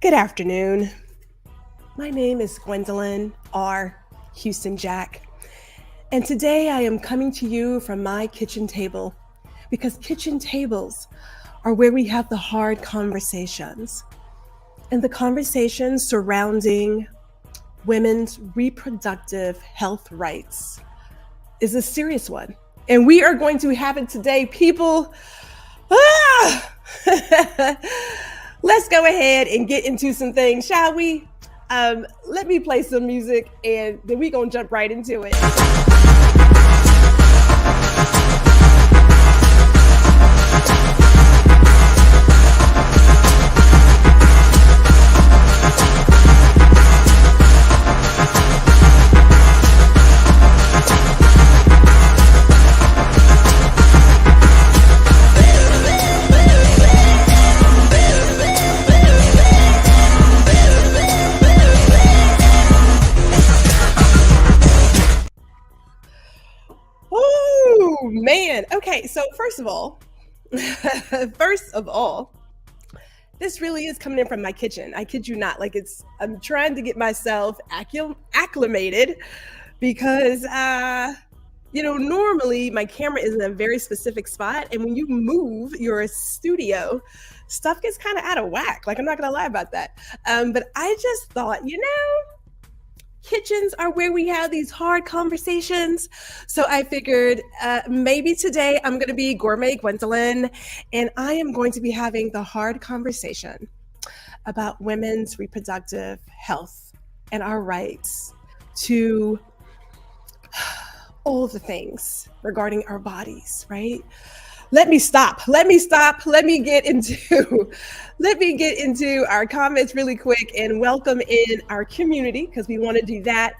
Good afternoon. My name is Gwendolyn R. Houston Jack, and today I am coming to you from my kitchen table because kitchen tables are where we have the hard conversations. And the conversation surrounding women's reproductive health rights is a serious one. And we are going to have it today, people. Let's go ahead and get into some things, shall we? Let me play some music and then we're going to jump right into it. Man, okay, so first of all, this really is coming in from my kitchen. I kid you not. I'm trying to get myself acclimated because, normally my camera is in a very specific spot. And when you move your studio, stuff gets kind of out of whack. I'm not going to lie about that. But I just thought, kitchens are where we have these hard conversations. So I figured maybe today I'm going to be Gourmet Gwendolyn, and I am going to be having the hard conversation about women's reproductive health and our rights to all the things regarding our bodies, right? Let me get into our comments really quick and welcome in our community, because we want to do that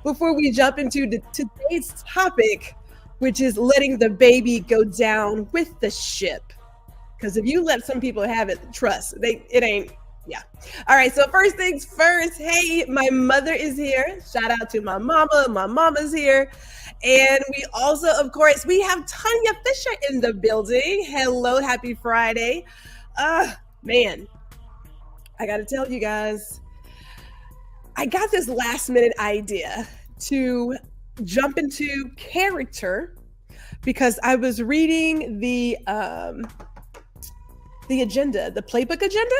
before we jump into today's topic, which is letting the baby go down with the ship. Because if you let some people have it, trust, it ain't. Yeah. All right. So first things first. Hey, my mother is here. Shout out to my mama. My mama's here. And we also, of course, we have Tanya Fisher in the building. Hello. Happy Friday. Man, I got to tell you guys, I got this last minute idea to jump into character because I was reading the agenda, the playbook agenda.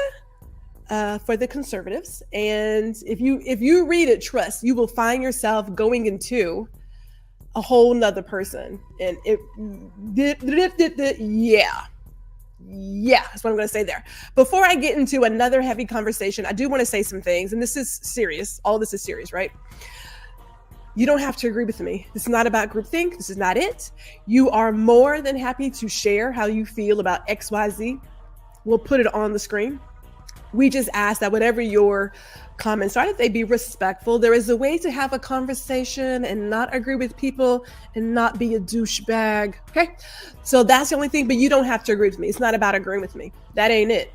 For the conservatives, and if you read it, trust, you will find yourself going into a whole nother person, and yeah, that's what I'm going to say there. Before I get into another heavy conversation, I do want to say some things, and this is serious. All this is serious, right? You don't have to agree with me. This is not about groupthink. This is not it. You are more than happy to share how you feel about XYZ. We'll put it on the screen. We just ask that whatever your comments are, that they be respectful. There is a way to have a conversation and not agree with people and not be a douchebag. Okay. So that's the only thing, but you don't have to agree with me. It's not about agreeing with me. That ain't it.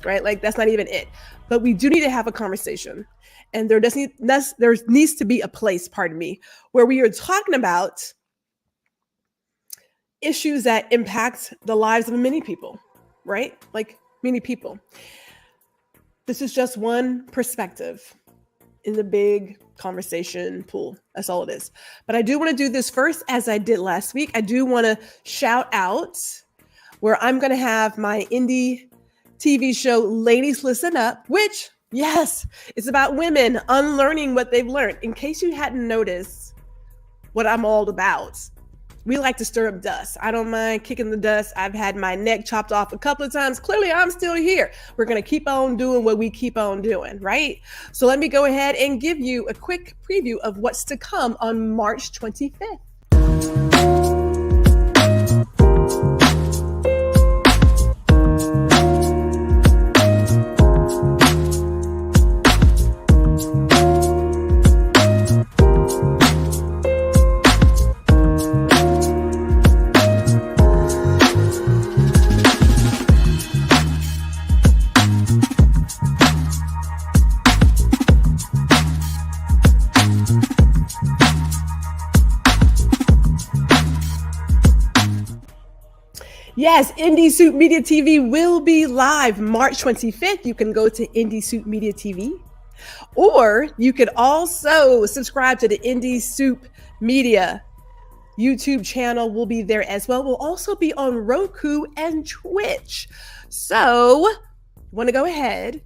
Right. That's not even it. But we do need to have a conversation. And there needs to be a place, pardon me, where we are talking about issues that impact the lives of many people, right? Many people. This is just one perspective in the big conversation pool. That's all it is. But I do want to do this first, as I did last week. I do want to shout out where I'm going to have my indie TV show, Ladies Listen Up, which, yes, it's about women unlearning what they've learned. In case you hadn't noticed what I'm all about, we like to stir up dust. I don't mind kicking the dust. I've had my neck chopped off a couple of times. Clearly, I'm still here. We're going to keep on doing what we keep on doing, right? So let me go ahead and give you a quick preview of what's to come on March 25th. Yes, Indie Soup Media TV will be live March 25th. You can go to Indie Soup Media TV, or you could also subscribe to the Indie Soup Media YouTube channel. Will be there as well. We'll also be on Roku and Twitch. So, want to go ahead,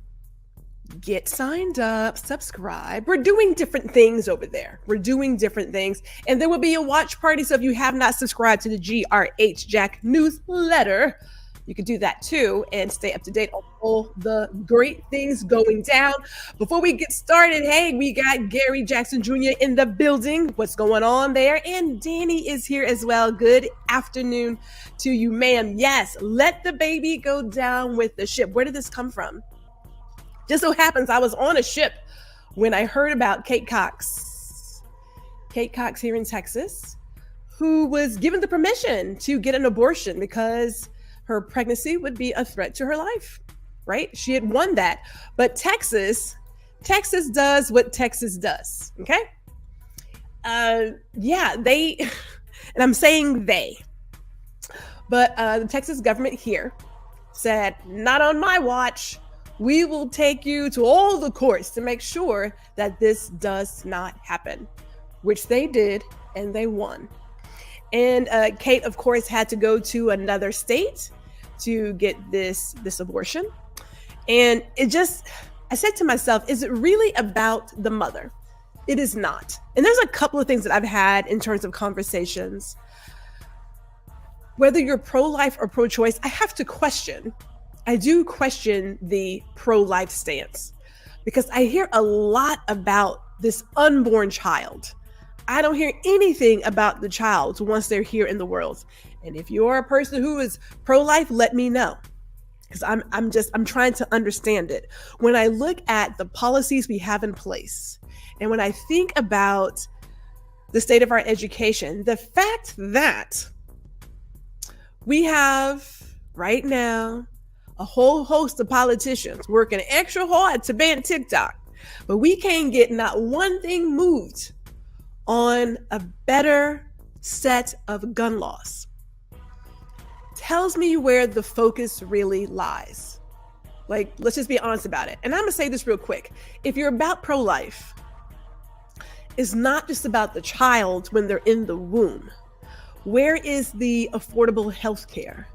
get signed up, subscribe. We're doing different things over there. We're doing different things. And there will be a watch party. So if you have not subscribed to the GRH Jack newsletter, you can do that too and stay up to date on all the great things going down. Before we get started, hey, we got Gary Jackson Jr. in the building. What's going on there? And Danny is here as well. Good afternoon to you, ma'am. Yes, let the baby go down with the ship. Where did this come from? Just so happens I was on a ship when I heard about Kate Cox here in Texas, who was given the permission to get an abortion because her pregnancy would be a threat to her life, right? She had won that. But Texas does what Texas does, okay? They, and I'm saying they, but the Texas government here said, not on my watch. We will take you to all the courts to make sure that this does not happen, which they did, and they won. And Kate, of course, had to go to another state to get this abortion. And I said to myself, is it really about the mother? It is not. And there's a couple of things that I've had in terms of conversations. Whether you're pro-life or pro-choice, I do question the pro-life stance because I hear a lot about this unborn child. I don't hear anything about the child once they're here in the world. And if you're a person who is pro-life, let me know, because I'm trying to understand it. When I look at the policies we have in place, and when I think about the state of our education, the fact that we have right now a whole host of politicians working extra hard to ban TikTok, but we can't get not one thing moved on a better set of gun laws, tells me where the focus really lies. Like, let's just be honest about it. And I'm gonna say this real quick. If you're about pro-life, it's not just about the child when they're in the womb. Where is the affordable health care?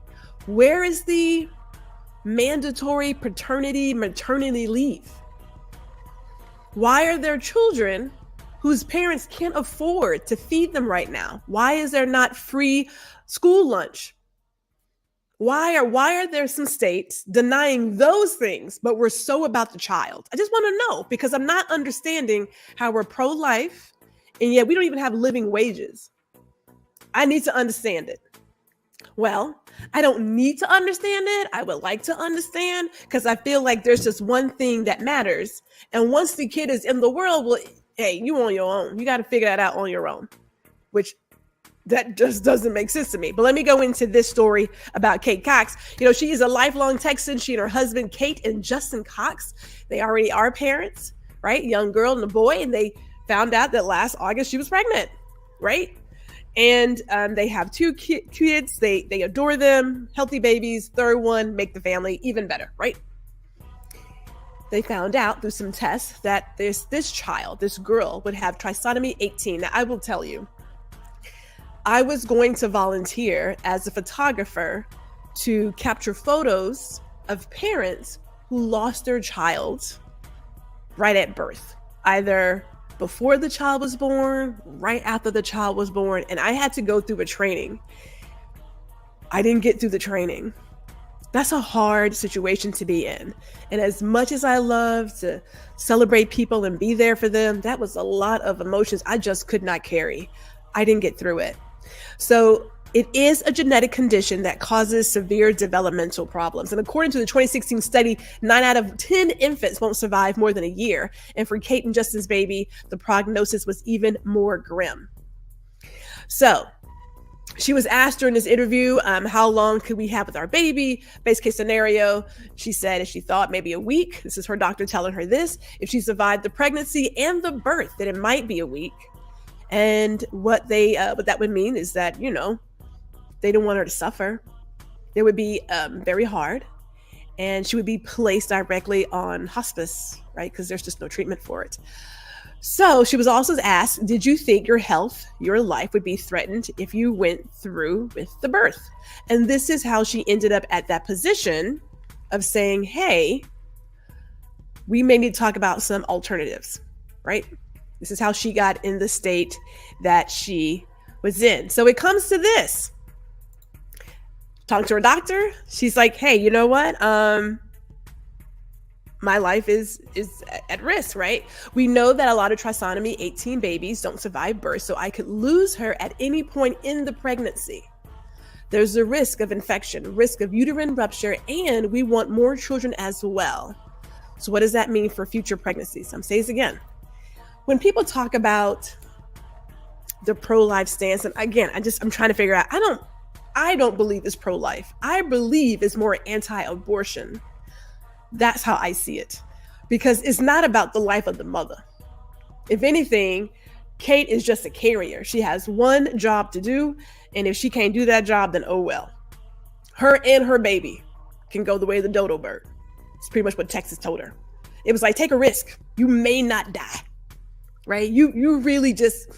Where is the mandatory maternity leave? Why are there children whose parents can't afford to feed them right now? Why is there not free school lunch? Why are there some states denying those things, but we're so about the child? I just want to know, because I'm not understanding how we're pro-life and yet we don't even have living wages. I need to understand it. Well, I don't need to understand it. I would like to understand, because I feel like there's just one thing that matters. And once the kid is in the world, well, hey, you on your own. You got to figure that out on your own, which that just doesn't make sense to me. But let me go into this story about Kate Cox. You know, she is a lifelong Texan. She and her husband, Kate and Justin Cox, they already are parents, right? Young girl and a boy. And they found out that last August she was pregnant, right? And they have two kids. They adore them, healthy babies. Third one, make the family even better, right? They found out through some tests that this child, this girl, would have trisomy 18. Now, I will tell you, I was going to volunteer as a photographer to capture photos of parents who lost their child right at birth, either before the child was born, right after the child was born. And I had to go through a training. I didn't get through the training. That's a hard situation to be in. And as much as I love to celebrate people and be there for them, that was a lot of emotions I just could not carry. I didn't get through it. So it is a genetic condition that causes severe developmental problems. And according to the 2016 study, 9 out of 10 infants won't survive more than a year. And for Kate and Justin's baby, the prognosis was even more grim. So she was asked during this interview, how long could we have with our baby? Base case scenario, she said if she thought maybe a week. This is her doctor telling her this. If she survived the pregnancy and the birth, then it might be a week. And what that would mean is that, you know, they didn't want her to suffer. It would be very hard, and she would be placed directly on hospice, right? Because there's just no treatment for it. So she was also asked, did you think your health, your life would be threatened if you went through with the birth? And this is how she ended up at that position of saying, hey, we may need to talk about some alternatives, right? This is how she got in the state that she was in. So it comes to this. Talking to her doctor, she's like, hey, you know what? My life is at risk, right? We know that a lot of trisomy 18 babies don't survive birth, so I could lose her at any point in the pregnancy. There's a risk of infection, risk of uterine rupture, and we want more children as well. So what does that mean for future pregnancies? I'm saying this again. When people talk about the pro-life stance, and again, I'm trying to figure out, I don't believe it's pro-life. I believe it's more anti-abortion. That's how I see it, because it's not about the life of the mother. If anything, Kate is just a carrier. She has one job to do, and if she can't do that job, then oh well. Her and her baby can go the way of the dodo bird. It's pretty much what Texas told her. It was like, take a risk. You may not die, right? You really just,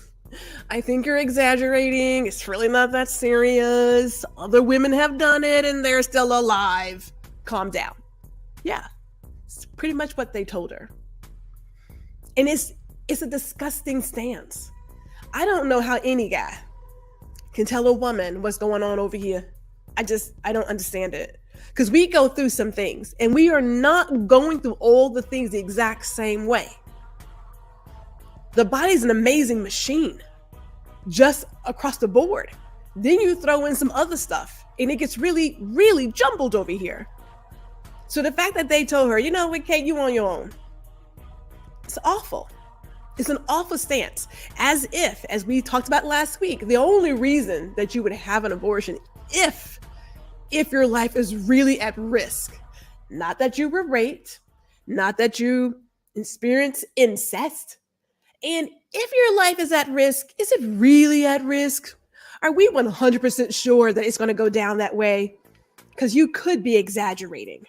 I think you're exaggerating. It's really not that serious. Other women have done it and they're still alive. Calm down. Yeah, it's pretty much what they told her. And it's a disgusting stance. I don't know how any guy can tell a woman what's going on over here. I don't understand it. Because we go through some things and we are not going through all the things the exact same way. The body's an amazing machine, just across the board. Then you throw in some other stuff and it gets really, really jumbled over here. So the fact that they told her, you know what, Kate, you on your own. It's awful. It's an awful stance. As if, as we talked about last week, the only reason that you would have an abortion if your life is really at risk, not that you were raped, not that you experienced incest. And if your life is at risk, is it really at risk? Are we 100% sure that it's going to go down that way? Because you could be exaggerating.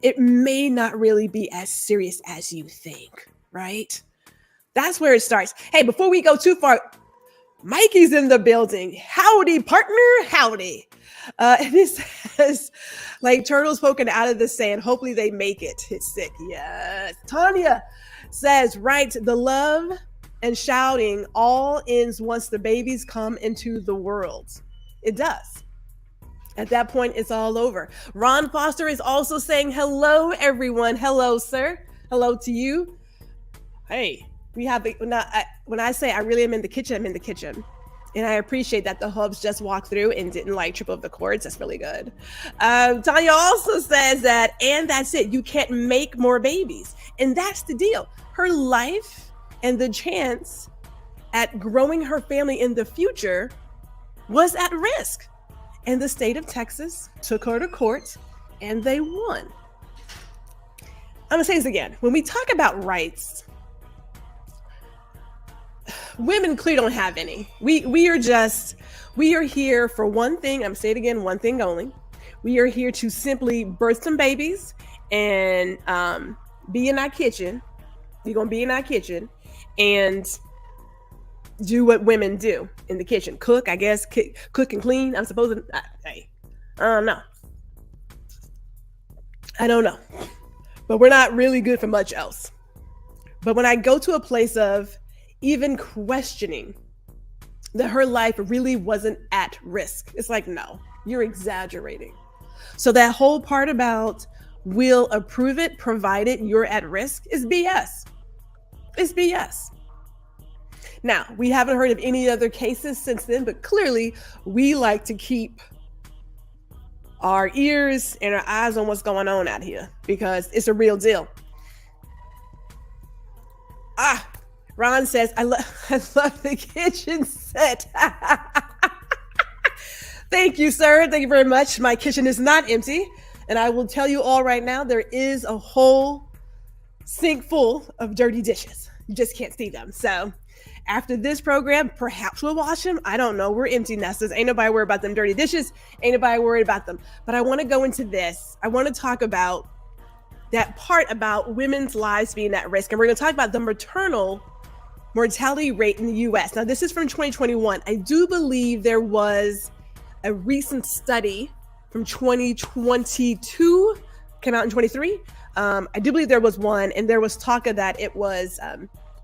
It may not really be as serious as you think, right? That's where it starts. Hey, before we go too far, Mikey's in the building. Howdy, partner. Howdy. And it says, like turtles poking out of the sand. Hopefully they make it. It's sick. Yes. Tanya says, right, the love and shouting all ends once the babies come into the world. It does. At that point, it's all over. Ron Foster is also saying, hello, everyone. Hello, sir. Hello to you. Hey, we have, when I say I really am in the kitchen, I'm in the kitchen. And I appreciate that the hubs just walked through and didn't like trip over the cords. That's really good. Tanya also says that, and that's it. You can't make more babies. And that's the deal. Her life and the chance at growing her family in the future was at risk. And the state of Texas took her to court and they won. I'm gonna say this again. When we talk about rights, women clearly don't have any. We are here for one thing. I'm saying it again, one thing only. We are here to simply birth some babies and be in our kitchen. We're gonna be in our kitchen and do what women do in the kitchen. Cook, I guess, cook and clean. I'm supposed to, I don't know. I don't know. But we're not really good for much else. But when I go to a place of even questioning that her life really wasn't at risk, it's like, no, you're exaggerating. So that whole part about we'll approve it provided you're at risk is BS. It's BS. Now, we haven't heard of any other cases since then, but clearly we like to keep our ears and our eyes on what's going on out here because it's a real deal. Ron says, I love the kitchen set. Thank you, sir. Thank you very much. My kitchen is not empty. And I will tell you all right now, there is a whole sink full of dirty dishes. You just can't see them. So After this program, perhaps we'll wash them. I don't know. We're empty nesters. Ain't nobody worried about them dirty dishes. Ain't nobody worried about them. But I want to go into this. I want to talk about that part about women's lives being at risk. And we're going to talk about the maternal mortality rate in the US. Now, this is from 2021. I do believe there was a recent study from 2022, came out in 23. I do believe there was one, and there was talk of that it was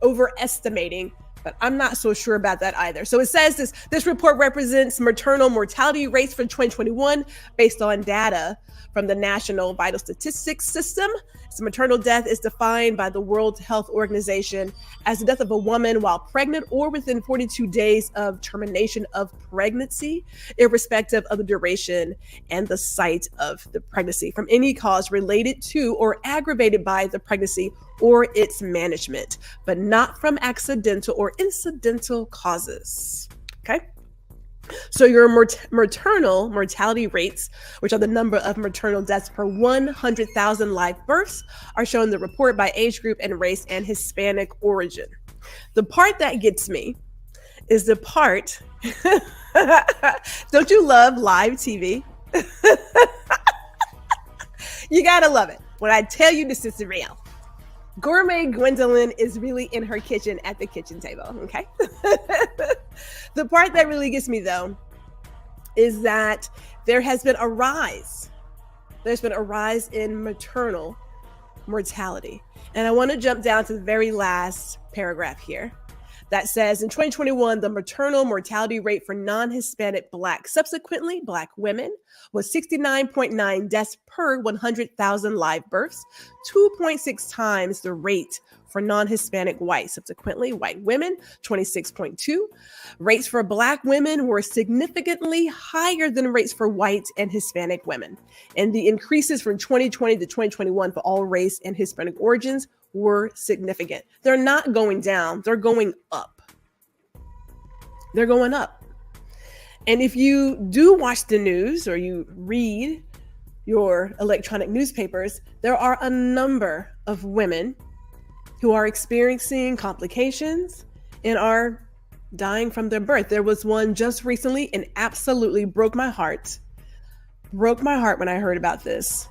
overestimating, but I'm not so sure about that either. So it says this report represents maternal mortality rates for 2021 based on data from the National Vital Statistics System. So maternal death is defined by the World Health Organization as the death of a woman while pregnant or within 42 days of termination of pregnancy, irrespective of the duration and the site of the pregnancy, from any cause related to or aggravated by the pregnancy or its management, but not from accidental or incidental causes. Okay. So your maternal mortality rates, which are the number of maternal deaths per 100,000 live births, are shown in the report by age group and race and Hispanic origin. The part that gets me is the part, don't you love live TV? You gotta love it. When I tell you this is real. Gourmet Gwendolyn is really in her kitchen at the kitchen table, okay? The part that really gets me, though, is that there has been a rise. There's been a rise in maternal mortality. And I want to jump down to the very last paragraph here that says, in 2021, the maternal mortality rate for non-Hispanic Black, subsequently Black women, was 69.9 deaths per 100,000 live births, 2.6 times the rate for non-Hispanic white, subsequently white women, 26.2. Rates for Black women were significantly higher than rates for white and Hispanic women. And the increases from 2020 to 2021 for all race and Hispanic origins were significant. They're not going down, they're going up. They're going up. And if you do watch the news or you read your electronic newspapers, there are a number of women who are experiencing complications and are dying from their birth. There was one just recently and absolutely broke my heart. Broke my heart when I heard about this.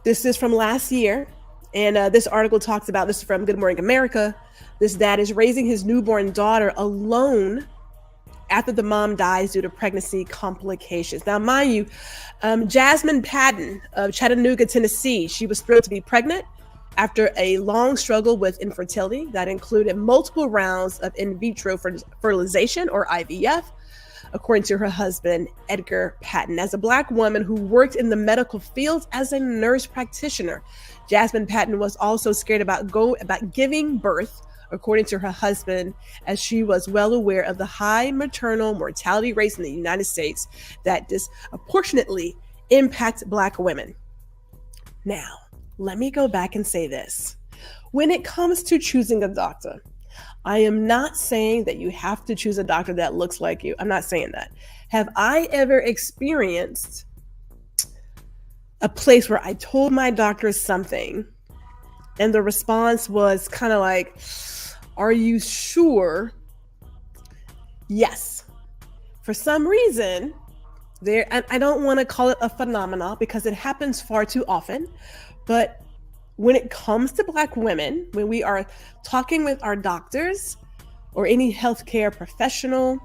This is from last year. And this article talks about, this is from Good Morning America. This dad is raising his newborn daughter alone after the mom dies due to pregnancy complications. Now, mind you, Jasmine Patton of Chattanooga, Tennessee, she was thrilled to be pregnant after a long struggle with infertility that included multiple rounds of in vitro fertilization, or IVF, according to her husband, Edgar Patton. As a Black woman who worked in the medical field as a nurse practitioner, Jasmine Patton was also scared about giving birth, according to her husband, as she was well aware of the high maternal mortality rates in the United States that disproportionately impact Black women. Now, let me go back and say this. When it comes to choosing a doctor, I am not saying that you have to choose a doctor that looks like you. I'm not saying that. Have I ever experienced a place where I told my doctor something and the response was kind of like, are you sure? Yes. For some reason, I don't want to call it a phenomenon because it happens far too often, but when it comes to Black women, when we are talking with our doctors or any healthcare professional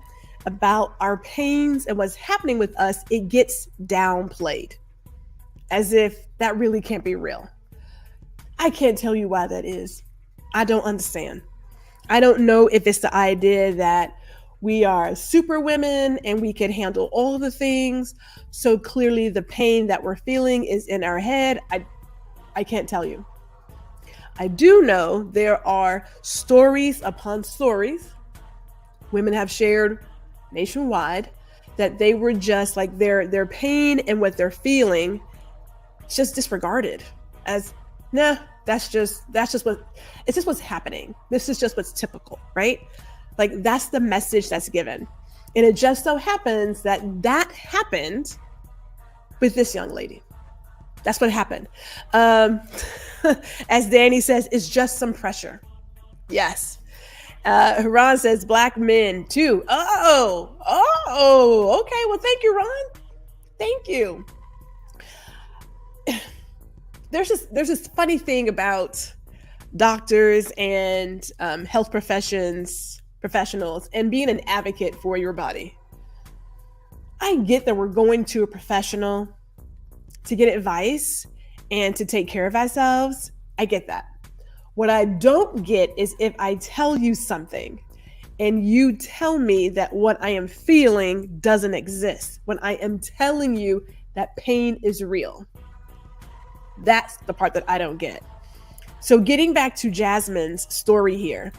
about our pains and what's happening with us, it gets downplayed as if that really can't be real. I can't tell you why that is. I don't understand. I don't know if it's the idea that we are super women and we can handle all the things. So clearly the pain that we're feeling is in our head. I can't tell you. I do know there are stories upon stories women have shared nationwide that they were just like their pain and what they're feeling just disregarded as, nah, that's just what's happening. This is just what's typical, right? Like that's the message that's given. And it just so happens that happened with this young lady. That's what happened. As Danny says, it's just some pressure. Yes. Ron says black men too. Oh, okay. Well, thank you, Ron. Thank you. There's this funny thing about doctors and health professionals and being an advocate for your body. I get that we're going to a professional to get advice and to take care of ourselves. I get that. What I don't get is if I tell you something and you tell me that what I am feeling doesn't exist, when I am telling you that pain is real. That's the part that I don't get. So getting back to Jasmine's story here,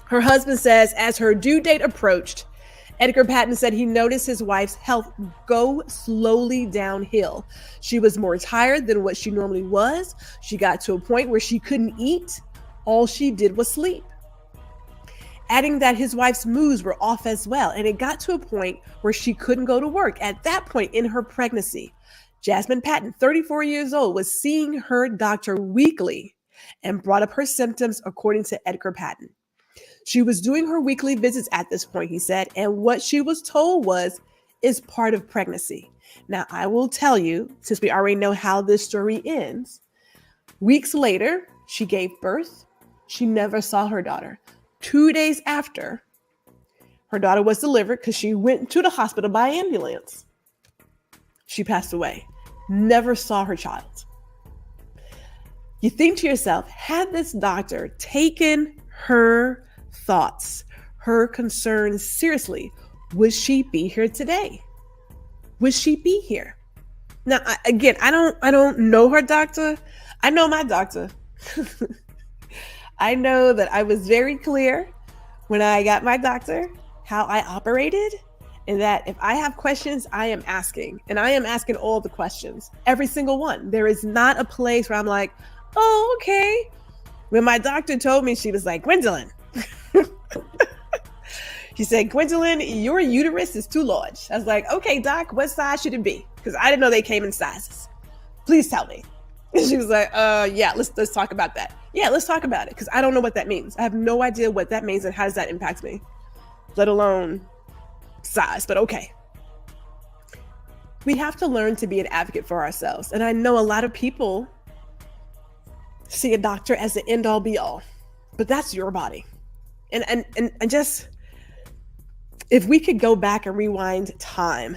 her husband says as her due date approached, Edgar Patton said he noticed his wife's health go slowly downhill. She was more tired than what she normally was. She got to a point where she couldn't eat. All she did was sleep. Adding that his wife's moods were off as well, and it got to a point where she couldn't go to work. At that point in her pregnancy, Jasmine Patton, 34 years old, was seeing her doctor weekly and brought up her symptoms according to Edgar Patton. She was doing her weekly visits at this point, he said, and what she was told is part of pregnancy. Now, I will tell you, since we already know how this story ends, weeks later, she gave birth. She never saw her daughter. 2 days after, her daughter was delivered because she went to the hospital by ambulance. She passed away. Never saw her child. You think to yourself, had this doctor taken her thoughts, her concerns seriously, would she be here today? Would she be here? Now, I don't know her doctor. I know my doctor. I know that I was very clear when I got my doctor how I operated, and that if I have questions, I am asking, and I am asking all the questions, every single one. There is not a place where I'm like, oh, okay. When my doctor told me, she was like, Gwendolyn. She said, Gwendolyn, your uterus is too large. I was like, okay, doc, what size should it be? Because I didn't know they came in sizes. Please tell me. And she was like, yeah, let's talk about that. Yeah, let's talk about it. Because I don't know what that means. I have no idea what that means and how does that impact me, let alone size, but okay. We have to learn to be an advocate for ourselves. And I know a lot of people see a doctor as the end all be all, but that's your body. And just, if we could go back and rewind time,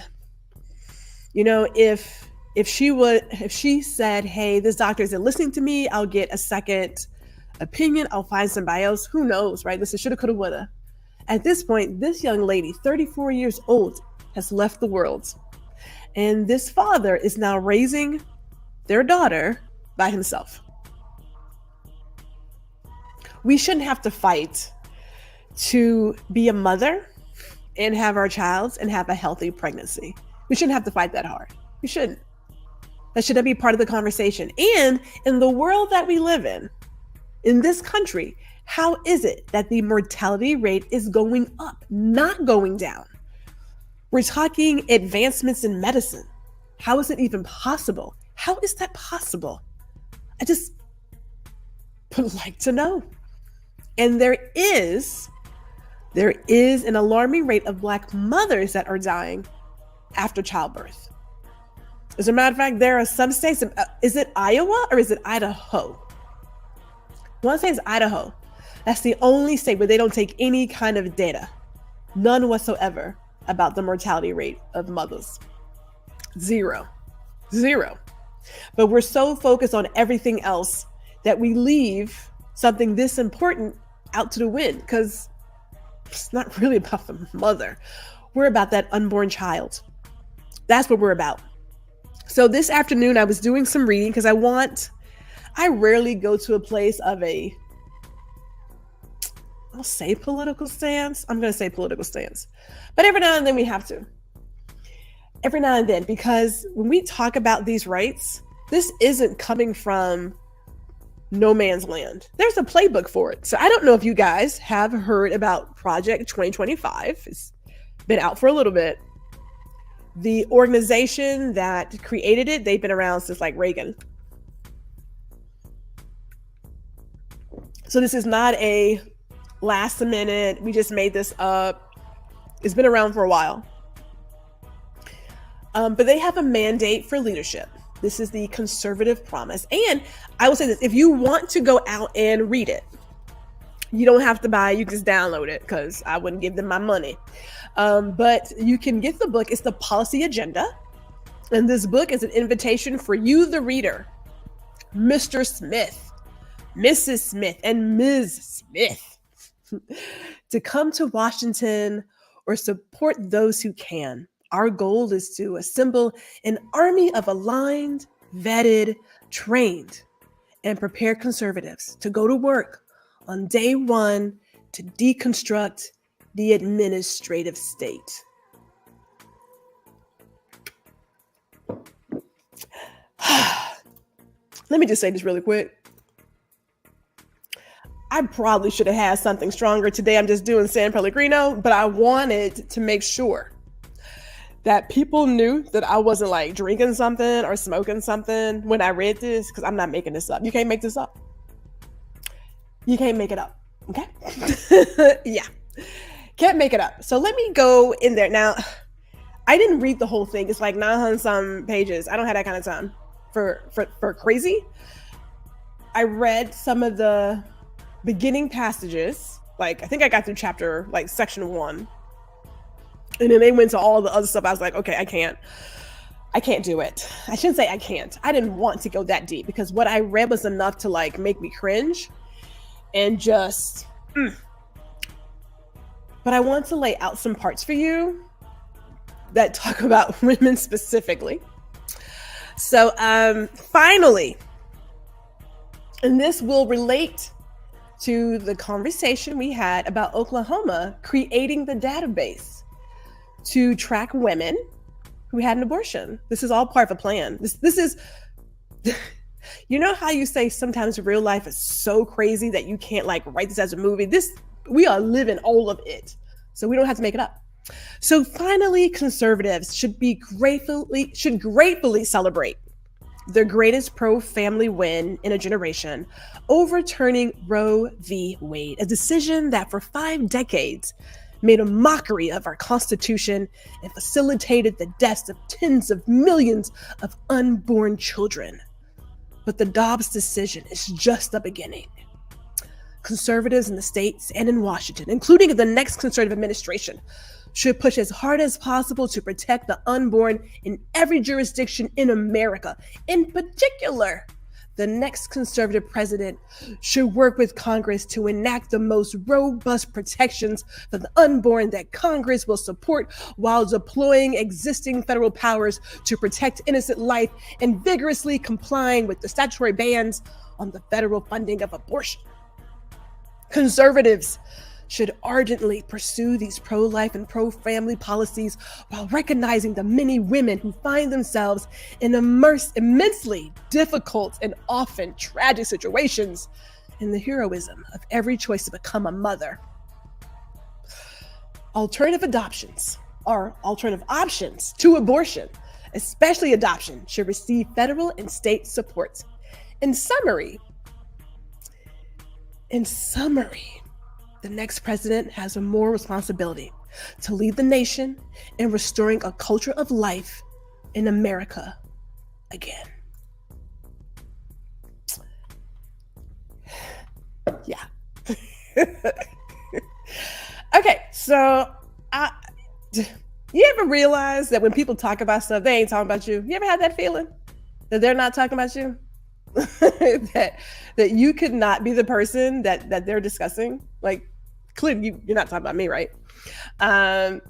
you know, if she said, hey, this doctor isn't listening to me, I'll get a second opinion, I'll find somebody else, who knows, right? This is shoulda, coulda, woulda. At this point, this young lady, 34 years old, has left the world. And this father is now raising their daughter by himself. We shouldn't have to fight to be a mother and have our child and have a healthy pregnancy. We shouldn't have to fight that hard. We shouldn't. That shouldn't be part of the conversation. And in the world that we live in this country, how is it that the mortality rate is going up, not going down? We're talking advancements in medicine. How is it even possible? How is that possible? I just would like to know. And there is an alarming rate of Black mothers that are dying after childbirth. As a matter of fact, there are some states, is it Iowa or is it Idaho? I want to say it's Idaho. That's the only state where they don't take any kind of data, none whatsoever, about the mortality rate of mothers. Zero. But we're so focused on everything else that we leave something this important out to the wind, because it's not really about the mother. We're about that unborn child. That's what we're about. So this afternoon I was doing some reading because I rarely go to a place of I'll say political stance. I'm going to say political stance. But every now and then we have to. Every now and then, because when we talk about these rights, this isn't coming from no man's land. There's a playbook for it. So I don't know if you guys have heard about Project 2025. It's been out for a little bit. The organization that created it, they've been around since like Reagan. So this is not a last minute. We just made this up. It's been around for a while. But they have a mandate for leadership. This is the conservative promise. And I will say this, if you want to go out and read it, you don't have to buy, you can just download it because I wouldn't give them my money. But you can get the book. It's the policy agenda. And this book is an invitation for you, the reader, Mr. Smith, Mrs. Smith, and Ms. Smith to come to Washington or support those who can. Our goal is to assemble an army of aligned, vetted, trained, and prepared conservatives to go to work on day one to deconstruct the administrative state. Let me just say this really quick. I probably should have had something stronger today. I'm just doing San Pellegrino, but I wanted to make sure that people knew that I wasn't like drinking something or smoking something when I read this, because I'm not making this up. You can't make this up. You can't make it up. Okay? Yeah. Can't make it up. So let me go in there. Now, I didn't read the whole thing. It's like 900 some pages. I don't have that kind of time for crazy. I read some of the beginning passages. Like, I think I got through chapter, like section 1. And then they went to all the other stuff. I was like, okay, I can't do it. I shouldn't say I can't. I didn't want to go that deep because what I read was enough to like make me cringe and just, But I want to lay out some parts for you that talk about women specifically. So finally, and this will relate to the conversation we had about Oklahoma creating the database to track women who had an abortion. This is all part of a plan. This is, you know how you say sometimes real life is so crazy that you can't like write this as a movie? We are living all of it. So we don't have to make it up. So finally, conservatives should gratefully celebrate their greatest pro-family win in a generation, overturning Roe v. Wade, a decision that for 5 decades made a mockery of our Constitution and facilitated the deaths of tens of millions of unborn children. But the Dobbs decision is just the beginning. Conservatives in the states and in Washington, including the next conservative administration, should push as hard as possible to protect the unborn in every jurisdiction in America. In particular, the next conservative president should work with Congress to enact the most robust protections for the unborn that Congress will support while deploying existing federal powers to protect innocent life and vigorously complying with the statutory bans on the federal funding of abortion. Conservatives should ardently pursue these pro-life and pro-family policies while recognizing the many women who find themselves in immensely difficult and often tragic situations in the heroism of every choice to become a mother. Alternative adoptions or alternative options to abortion, especially adoption, should receive federal and state support. In summary, the next president has a moral responsibility to lead the nation in restoring a culture of life in America again. Yeah. Okay, so you ever realize that when people talk about stuff, they ain't talking about you? You ever had that feeling that they're not talking about you? that you could not be the person that they're discussing? Like, clearly you're not talking about me, right? An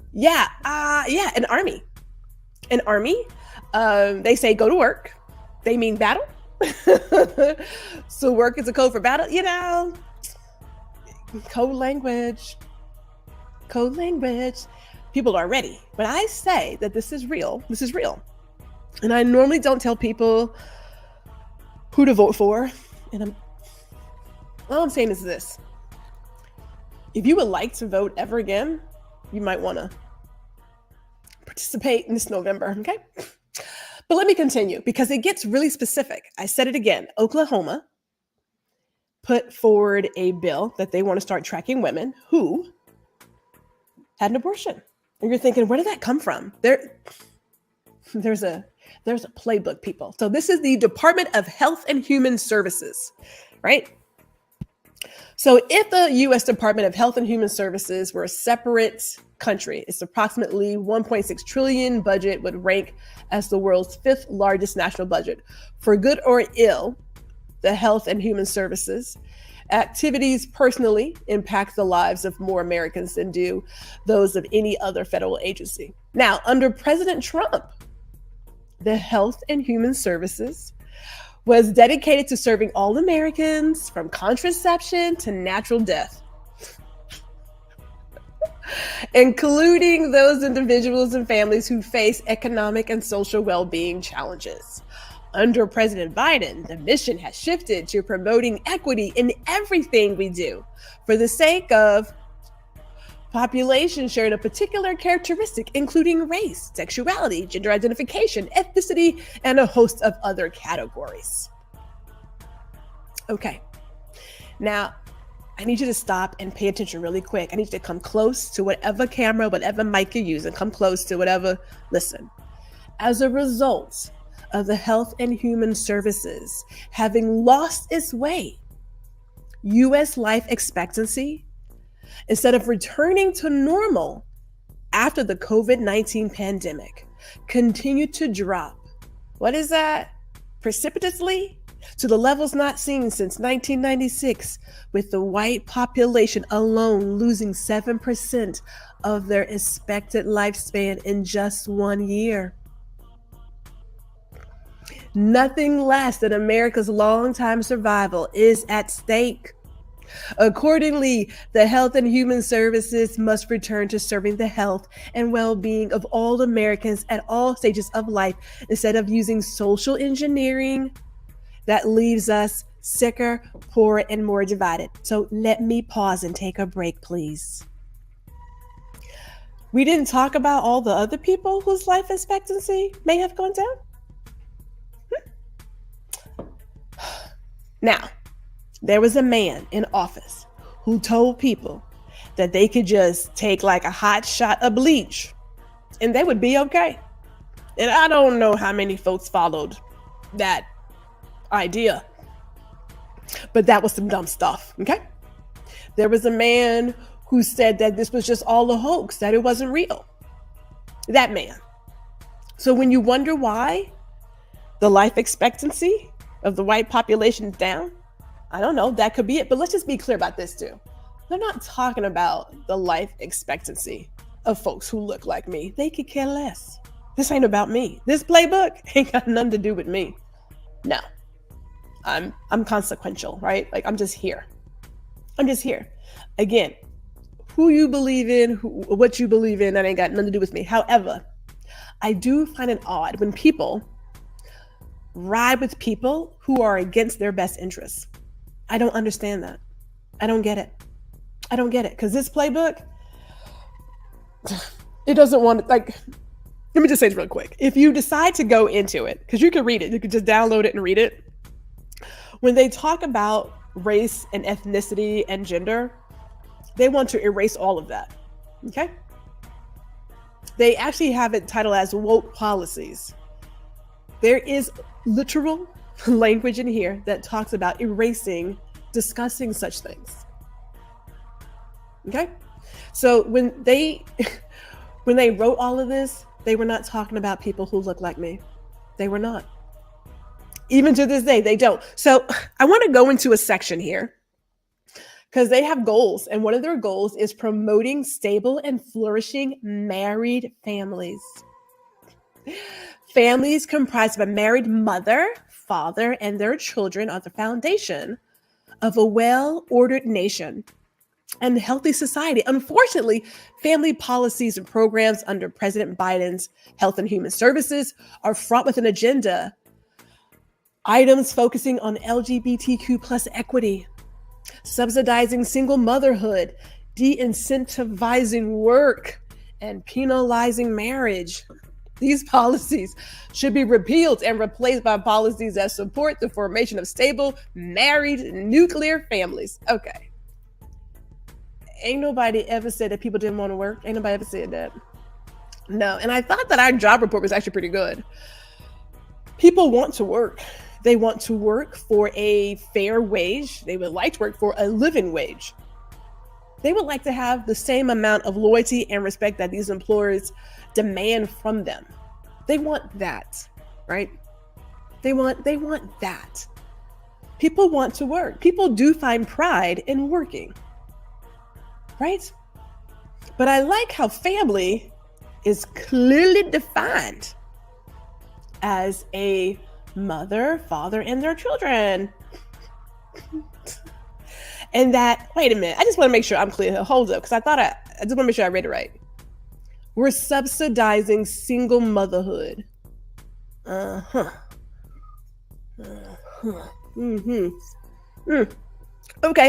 army. They say go to work. They mean battle. So work is a code for battle, code language. People are ready. But I say that this is real. And I normally don't tell people who to vote for. And all I'm saying is this. If you would like to vote ever again, you might want to participate in this November, okay? But let me continue because it gets really specific. I said it again, Oklahoma put forward a bill that they want to start tracking women who had an abortion. And you're thinking, where did that come from? There's a playbook, people. So this is the Department of Health and Human Services, right? So if the U.S. Department of Health and Human Services were a separate country, its approximately $1.6 trillion budget would rank as the world's 5th largest national budget. For good or ill, the Health and Human Services activities personally impact the lives of more Americans than do those of any other federal agency. Now, under President Trump, the Health and Human Services was dedicated to serving all Americans from contraception to natural death, including those individuals and families who face economic and social well-being challenges. Under President Biden, the mission has shifted to promoting equity in everything we do for the sake of population sharing a particular characteristic, including race, sexuality, gender identification, ethnicity, and a host of other categories. Okay, now I need you to stop and pay attention really quick. I need you to come close to whatever camera, whatever mic you're using, come close to whatever, listen. As a result of the Health and Human Services having lost its way, U.S. life expectancy, instead of returning to normal after the COVID-19 pandemic, continued to drop. What is that? Precipitously to the levels not seen since 1996, with the white population alone losing 7% of their expected lifespan in just 1 year. Nothing less than America's longtime survival is at stake. Accordingly, the Health and Human Services must return to serving the health and well-being of all Americans at all stages of life, instead of using social engineering that leaves us sicker, poorer, and more divided. So let me pause and take a break, please. We didn't talk about all the other people whose life expectancy may have gone down. Now, there was a man in office who told people that they could just take like a hot shot of bleach and they would be okay. And I don't know how many folks followed that idea, but that was some dumb stuff, okay? There was a man who said that this was just all a hoax, that it wasn't real. That man. So when you wonder why the life expectancy of the white population is down, I don't know, that could be it. But let's just be clear about this too. They're not talking about the life expectancy of folks who look like me. They could care less. This ain't about me. This playbook ain't got nothing to do with me. No, I'm consequential, right? Like I'm just here. Again, who you believe in, what you believe in, that ain't got nothing to do with me. However, I do find it odd when people ride with people who are against their best interests. I don't understand that. I don't get it. Because this playbook, it doesn't want to, like, let me just say this real quick. If you decide to go into it, because you can read it, you can just download it and read it. When they talk about race and ethnicity and gender, they want to erase all of that. Okay? They actually have it titled as woke policies. There is literal language in here that talks about discussing such things. Okay? So when they wrote all of this, they were not talking about people who look like me. They were not. Even to this day, they don't. So I want to go into a section here because they have goals. And one of their goals is promoting stable and flourishing married families. Families comprised of a married mother, father, and their children are the foundation of a well-ordered nation and healthy society. Unfortunately, family policies and programs under President Biden's Health and Human Services are fraught with an agenda. Items focusing on LGBTQ plus equity, subsidizing single motherhood, de-incentivizing work, and penalizing marriage. These policies should be repealed and replaced by policies that support the formation of stable, married, nuclear families. Okay. Ain't nobody ever said that people didn't want to work. Ain't nobody ever said that. No. And I thought that our job report was actually pretty good. People want to work. They want to work for a fair wage. They would like to work for a living wage. They would like to have the same amount of loyalty and respect that these employers demand from them. They want that, right? They want that. People want to work. People do find pride in working, right? But I like how family is clearly defined as a mother, father, and their children. And that, wait a minute, I just want to make sure I'm clear. Hold up, because I just want to make sure I read it right. We're subsidizing single motherhood. Okay,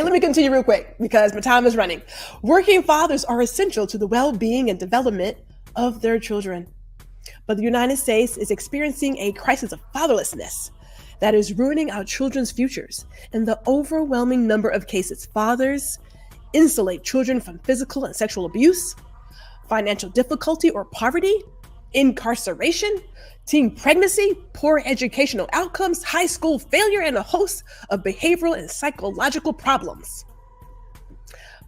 let me continue real quick because my time is running. Working fathers are essential to the well-being and development of their children. But the United States is experiencing a crisis of fatherlessness that is ruining our children's futures. In the overwhelming number of cases, fathers insulate children from physical and sexual abuse, financial difficulty or poverty, incarceration, teen pregnancy, poor educational outcomes, high school failure, and a host of behavioral and psychological problems.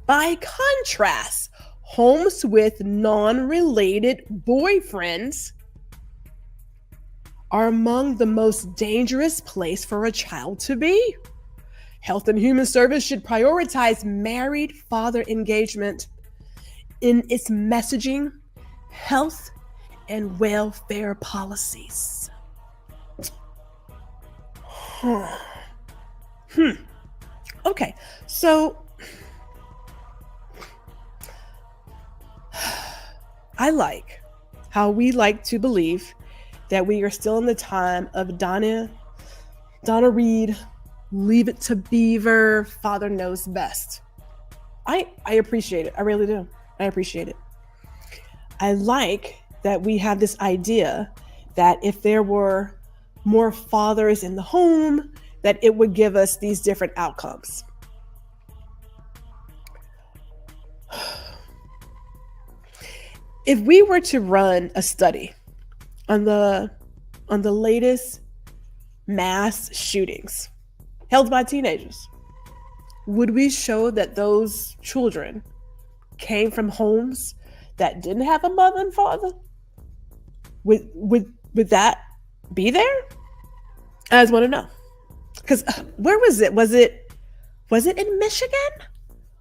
By contrast, homes with non-related boyfriends are among the most dangerous place for a child to be. Health and Human Service should prioritize married father engagement in its messaging, health, and welfare policies. Okay, so I like how we like to believe that we are still in the time of Donna Reed, Leave It to Beaver, Father Knows Best. I appreciate it. I really do. I appreciate it. I like that we have this idea that if there were more fathers in the home, that it would give us these different outcomes. If we were to run a study on the latest mass shootings held by teenagers, would we show that those children came from homes that didn't have a mother and father? Would that be there? I just want to know. Because where was it? Was it in Michigan?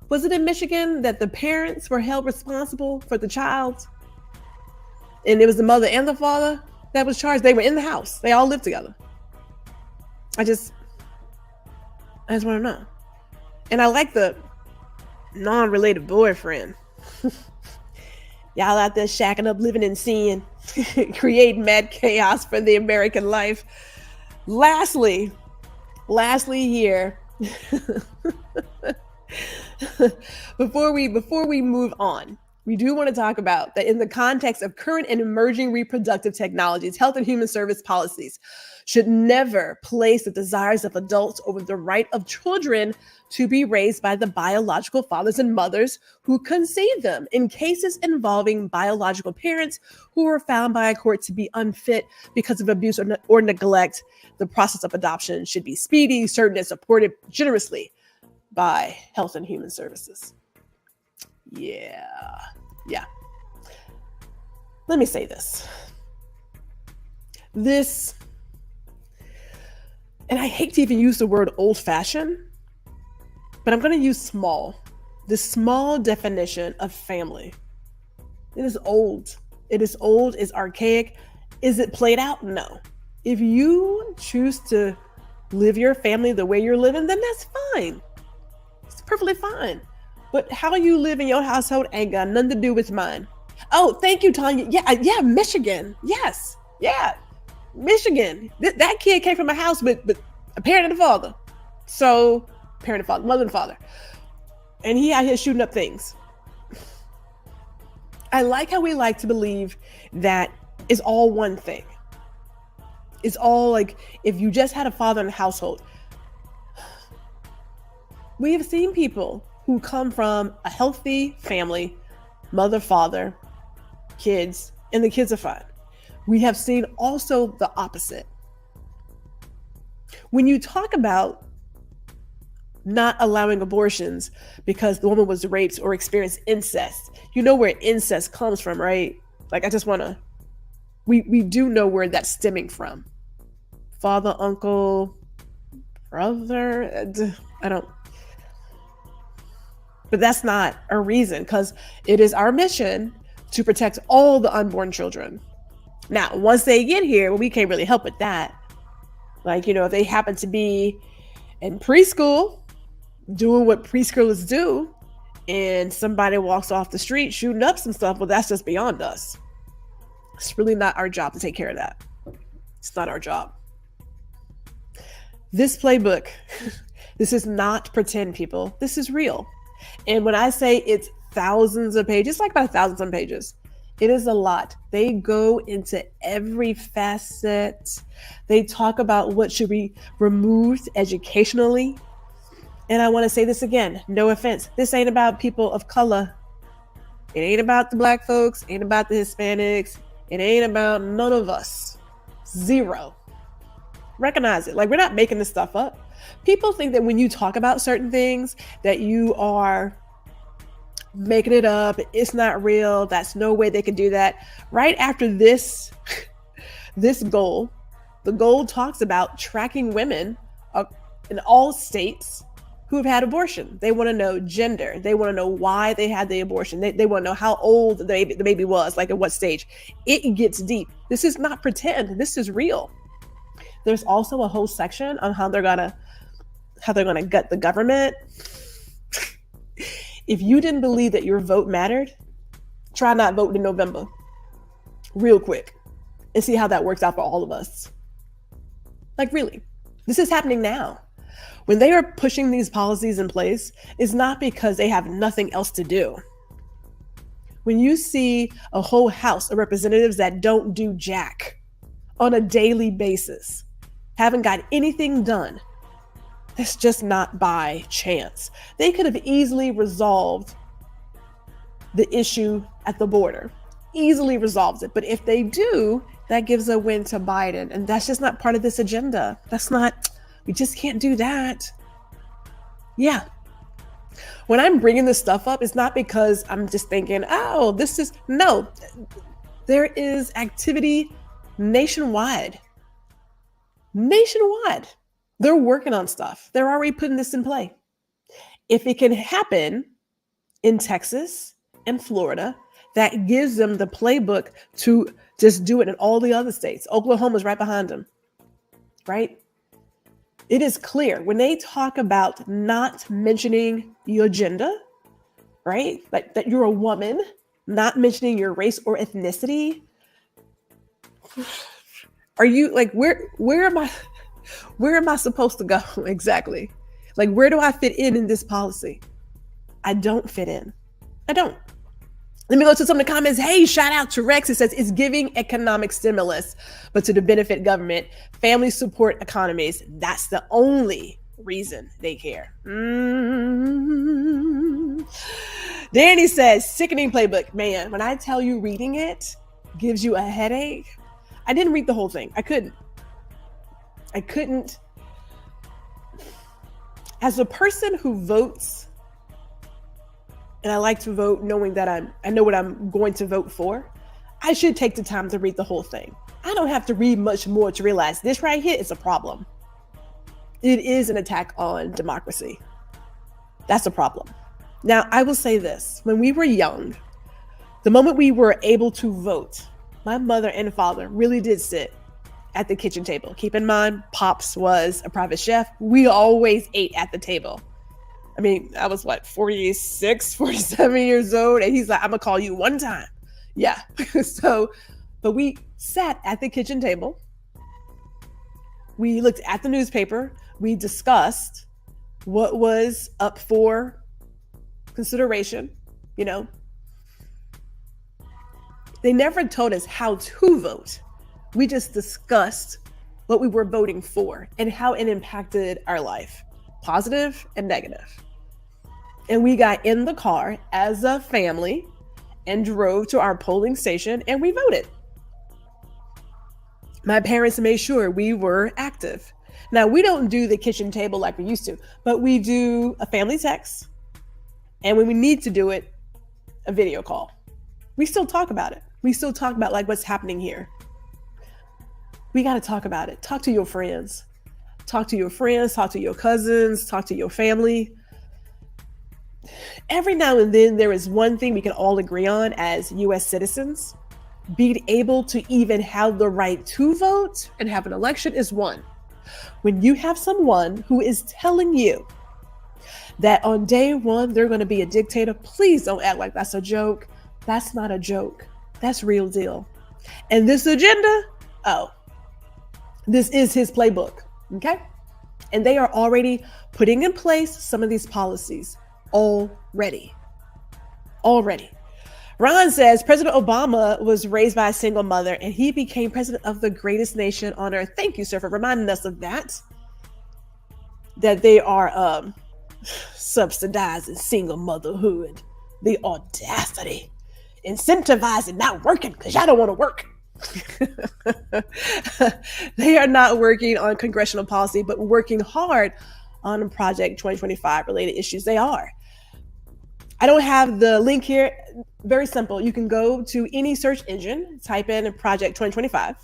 Was it in Michigan that the parents were held responsible for the child? And it was the mother and the father that was charged. They were in the house. They all lived together. I just want to know. And I like the non-related boyfriend. Y'all out there shacking up, living in sin, creating mad chaos for the American life. Lastly here, before we move on, we do want to talk about that in the context of current and emerging reproductive technologies, Health and Human Service policies should never place the desires of adults over the right of children to be raised by the biological fathers and mothers who conceived them. In cases involving biological parents who were found by a court to be unfit because of abuse or neglect, the process of adoption should be speedy, certain, and supported generously by Health and Human Services. Yeah. Let me say this. And I hate to even use the word old-fashioned, but I'm going to use small. The small definition of family. It is old. It is old. It's archaic. Is it played out? No. If you choose to live your family the way you're living, then that's fine. It's perfectly fine. But how you live in your household ain't got nothing to do with mine. Oh, thank you, Tanya. Yeah, Michigan. Yes. Yeah, Michigan. That kid came from a house with a parent and a father. So, parent and father, mother and father. And he out here shooting up things. I like how we like to believe that is all one thing. It's all like, if you just had a father in the household. We have seen people who come from a healthy family, mother, father, kids, and the kids are fine. We have seen also the opposite. When you talk about not allowing abortions because the woman was raped or experienced incest, you know where incest comes from, right? Like, I just want to, we do know where that's stemming from. Father, uncle, brother, I don't, but that's not a reason, because it is our mission to protect all the unborn children. Now, once they get here, well, we can't really help with that. Like, if they happen to be in preschool doing what preschoolers do, and somebody walks off the street shooting up some stuff, well, that's just beyond us. It's really not our job to take care of that. It's not our job. This playbook, this is not pretend, people. This is real. And when I say it's thousands of pages, like about 1,000 pages, it is a lot. They go into every facet. They talk about what should be removed educationally. And I want to say this again, no offense. This ain't about people of color. It ain't about the Black folks, ain't about the Hispanics. It ain't about none of us. Zero. Recognize it. Like, we're not making this stuff up. People think that when you talk about certain things that you are making it up, it's not real, that's no way they can do that. Right after this goal, the goal talks about tracking women in all states who have had abortion. They want to know gender. They want to know why they had the abortion. They want to know how old the baby was, like at what stage. It gets deep. This is not pretend. This is real. There's also a whole section on how they're gonna gut the government. If you didn't believe that your vote mattered, try not voting in November real quick and see how that works out for all of us. Like, really, this is happening now. When they are pushing these policies in place, it's not because they have nothing else to do. When you see a whole house of representatives that don't do jack on a daily basis, haven't got anything done, it's just not by chance. They could have easily resolved the issue at the border, easily resolved it. But if they do, that gives a win to Biden. And that's just not part of this agenda. We just can't do that. Yeah. When I'm bringing this stuff up, it's not because I'm just thinking, no, there is activity nationwide. They're working on stuff. They're already putting this in play. If it can happen in Texas and Florida, that gives them the playbook to just do it in all the other states. Oklahoma's right behind them, right? It is clear when they talk about not mentioning your gender, right? Like that you're a woman, not mentioning your race or ethnicity. Are you like, where am I supposed to go exactly? Like, where do I fit in this policy? I don't fit in. I don't. Let me go to some of the comments. Hey, shout out to Rex. It says it's giving economic stimulus, but to the benefit government, family support economies. That's the only reason they care. Danny says sickening playbook. Man, when I tell you reading it gives you a headache. I didn't read the whole thing. I couldn't. As a person who votes, and I like to vote knowing that I know what I'm going to vote for, I should take the time to read the whole thing. I don't have to read much more to realize this right here is a problem. It is an attack on democracy. That's a problem. Now, I will say this. When we were young, the moment we were able to vote, my mother and father really did sit at the kitchen table. Keep in mind, Pops was a private chef. We always ate at the table. I mean, I was 46, 47 years old. And he's like, I'm gonna call you one time. Yeah. But we sat at the kitchen table. We looked at the newspaper. We discussed what was up for consideration, They never told us how to vote. We just discussed what we were voting for and how it impacted our life, positive and negative. And we got in the car as a family and drove to our polling station and we voted. My parents made sure we were active. Now, we don't do the kitchen table like we used to, but we do a family text. And when we need to do it, a video call. We still talk about it. We still talk about like what's happening here. We got to talk about it. Talk to your friends. Talk to your friends, talk to your cousins, talk to your family. Every now and then, there is one thing we can all agree on as US citizens. Being able to even have the right to vote and have an election is one. When you have someone who is telling you that on day one, they're going to be a dictator, please don't act like that's a joke. That's not a joke. That's real deal. And this agenda, this is his playbook. Okay. And they are already putting in place some of these policies already. Ron says President Obama was raised by a single mother and he became president of the greatest nation on earth. Thank you, sir, for reminding us of that. That they are subsidizing single motherhood. The audacity. Incentivizing not working because y'all don't want to work. They are not working on congressional policy, but working hard on Project 2025 related issues. They are. I don't have the link here. Very simple. You can go to any search engine, type in Project 2025.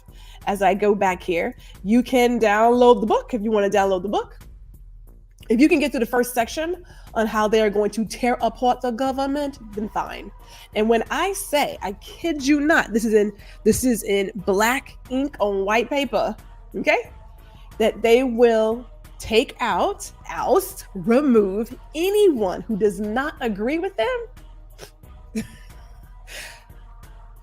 As I go back here, you can download the book if you want to download the book. If you can get to the first section on how they are going to tear apart the government, then fine. And when I say, I kid you not, this is in black ink on white paper, okay? That they will take out, oust, remove anyone who does not agree with them.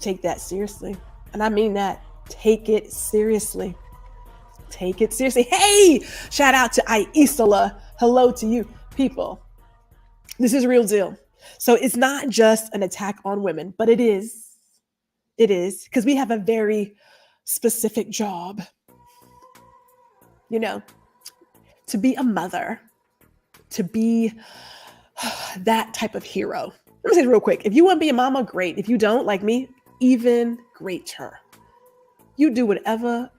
Take that seriously. And I mean that. Take it seriously. Take it seriously. Hey, shout out to Aisala. Hello to you, people. This is a real deal. So it's not just an attack on women, but it is. It is, because we have a very specific job. You know, to be a mother, to be that type of hero. Let me say it real quick. If you want to be a mama, great. If you don't, like me, even greater. You do whatever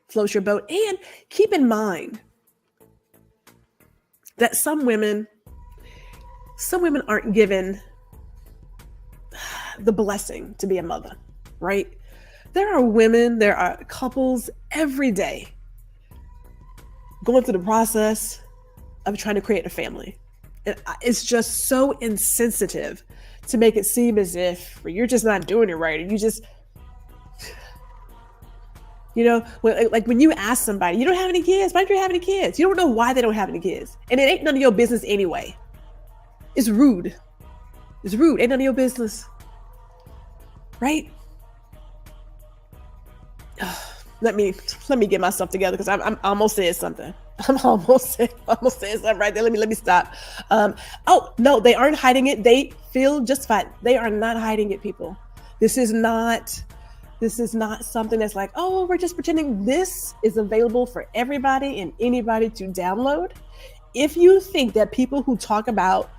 floats your boat. And keep in mind that some women aren't given the blessing to be a mother, right? There are couples every day going through the process of trying to create a family. And it's just so insensitive to make it seem as if you're just not doing it right. And you just, when you ask somebody, you don't have any kids. Why don't you have any kids? You don't know why they don't have any kids. And it ain't none of your business anyway. It's rude. It's rude. Ain't none of your business. Right? Let me get myself together because I'm almost said something. I'm almost said something right there. Let me stop. Oh no, they aren't hiding it. They feel just fine. They are not hiding it, people. This is not something that's like, oh, we're just pretending. This is available for everybody and anybody to download. If you think that people who talk about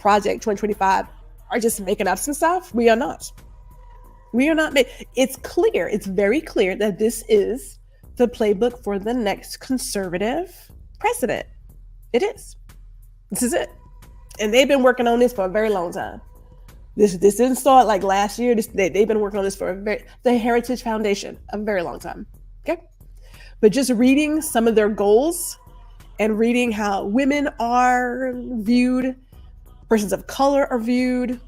Project 2025 are just making up some stuff, we are not. We are not. It's clear. It's very clear that this is the playbook for the next conservative president. It is. This is it. And they've been working on this for a very long time. This didn't start like last year. They've been working on this for the Heritage Foundation, a very long time. Okay. But just reading some of their goals and reading how women are viewed, persons of color are viewed,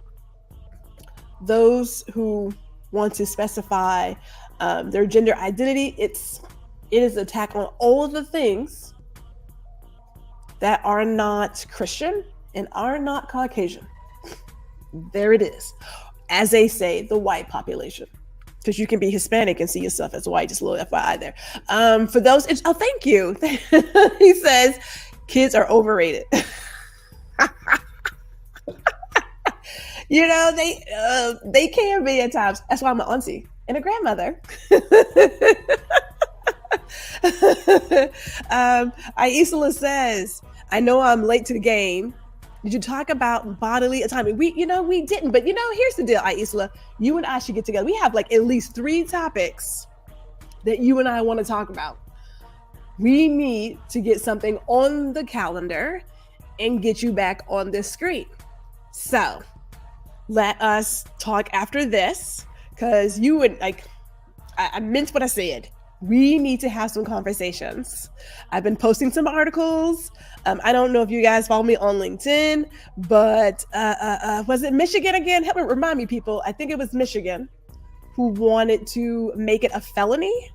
those who want to specify their gender identity, it is an attack on all of the things that are not Christian and are not Caucasian. There it is. As they say, the white population. Because you can be Hispanic and see yourself as white. Just a little FYI there. For those, thank you. He says, kids are overrated. They can be at times. That's why I'm an auntie and a grandmother. Aisla says, I know I'm late to the game. Did you talk about bodily autonomy? We didn't. But here's the deal, Aisla. You and I should get together. We have like at least 3 topics that you and I want to talk about. We need to get something on the calendar and get you back on this screen. So let us talk after this, because you would I meant what I said. We need to have some conversations. I've been posting some articles. I don't know if you guys follow me on LinkedIn, but was it Michigan again? Help me remind me, people. I think it was Michigan who wanted to make it a felony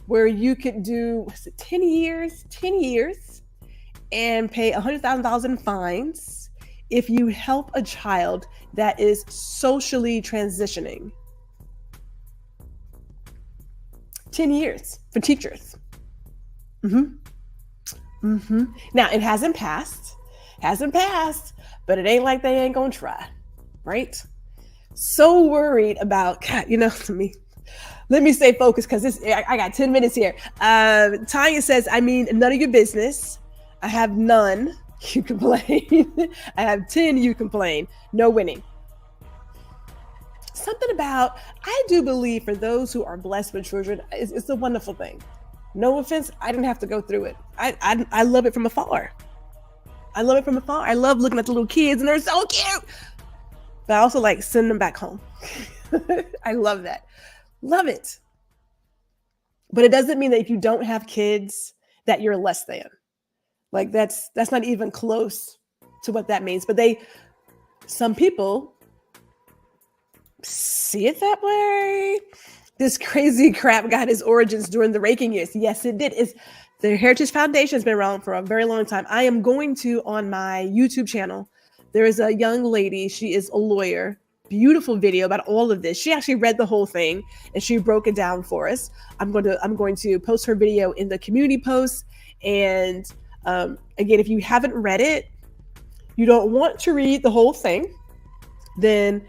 where you could do 10 years and pay $100,000 in fines if you help a child that is socially transitioning. 10 years for teachers. Now, it hasn't passed, but it ain't like they ain't gonna try, right? So worried about, God, let me stay focused because I got 10 minutes here. Tanya says, none of your business. I have none. You complain. I have 10. You complain. No winning. Something about, I do believe for those who are blessed with children, it's a wonderful thing. No offense, I didn't have to go through it. I love it from afar. I love looking at the little kids and they're so cute. But I also like sending them back home. I love that. Love it. But it doesn't mean that if you don't have kids that you're less than. Like that's not even close to what that means. But some people see it that way. This crazy crap got its origins during the Reagan years. Yes, it did. The Heritage Foundation has been around for a very long time. I am going to, on my YouTube channel, there is a young lady. She is a lawyer. Beautiful video about all of this. She actually read the whole thing and she broke it down for us. I'm going to post her video in the community post. And again, if you haven't read it, you don't want to read the whole thing, then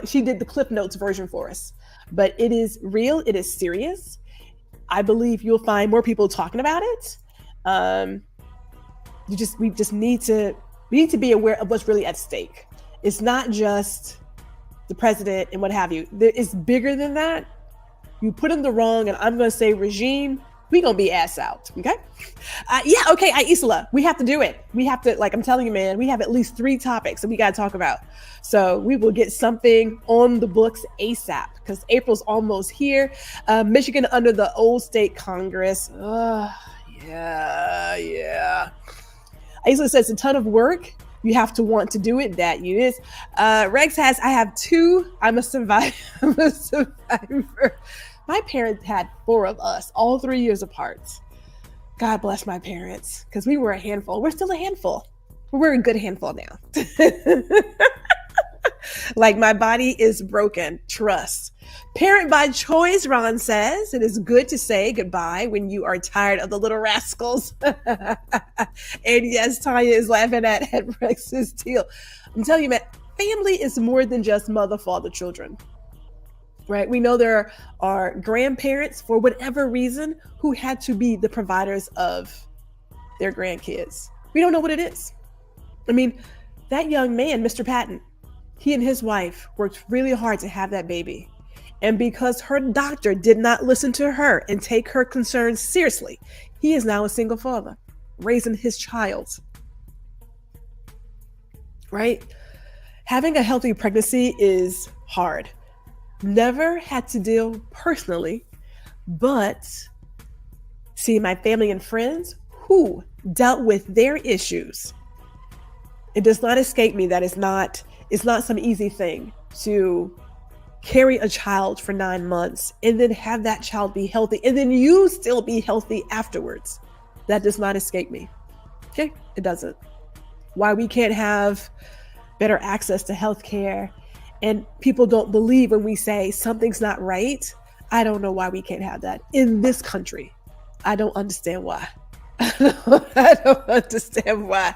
she did the Cliff Notes version for us. But it is real. It is serious. I believe you'll find more people talking about it. We need to be aware of what's really at stake. It's not just the president and what have you. It's bigger than that. You put in the wrong, and I'm going to say regime, we going to be ass out. Okay. Okay. Isla, we have to do it. We have to, I'm telling you, man, we have at least 3 topics that we got to talk about. So we will get something on the books ASAP because April's almost here. Michigan under the old state Congress. Yeah. Isla says a ton of work. You have to want to do it. That you is. Rex has, I have 2. I'm a survivor. My parents had 4 of us, all 3 years apart. God bless my parents, because we were a handful. We're still a handful. We're a good handful now. My body is broken. Trust. Parent by choice, Ron says. It is good to say goodbye when you are tired of the little rascals. And yes, Tanya is laughing at Rex's deal. I'm telling you, man, family is more than just mother, father, children. Right? We know there are grandparents, for whatever reason, who had to be the providers of their grandkids. We don't know what it is. That young man, Mr. Patton, he and his wife worked really hard to have that baby. And because her doctor did not listen to her and take her concerns seriously, he is now a single father, raising his child. Right? Having a healthy pregnancy is hard. Never had to deal personally, but see my family and friends who dealt with their issues. It does not escape me that it's not some easy thing to carry a child for 9 months and then have that child be healthy and then you still be healthy afterwards. That does not escape me. Okay, it doesn't. Why we can't have better access to healthcare. And people don't believe when we say something's not right. I don't know why we can't have that in this country. I don't understand why. I don't understand why.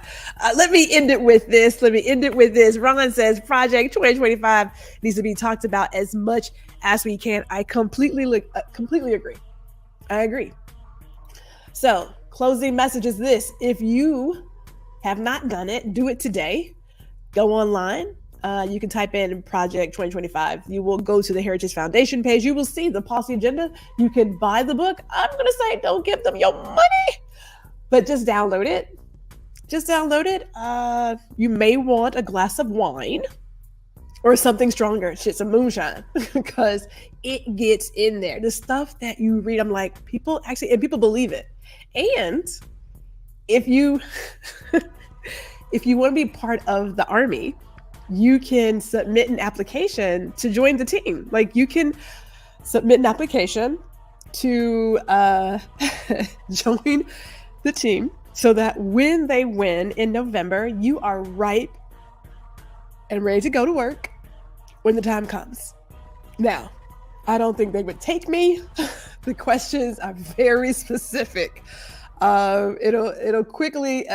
Let me end it with this. Ron says Project 2025 needs to be talked about as much as we can. I completely agree. I agree. So, closing message is this. If you have not done it, do it today. Go online. You can type in Project 2025. You will go to the Heritage Foundation page. You will see the policy agenda. You can buy the book. I'm going to say don't give them your money, but just download it. You may want a glass of wine or something stronger. Shit, some moonshine, because it gets in there. The stuff that you read, I'm like, people believe it. And if you want to be part of the army, you can submit an application to join the team. Like, you can submit an application to join the team so that when they win in November, you are ripe and ready to go to work when the time comes. Now, I don't think they would take me. The questions are very specific. It'll quickly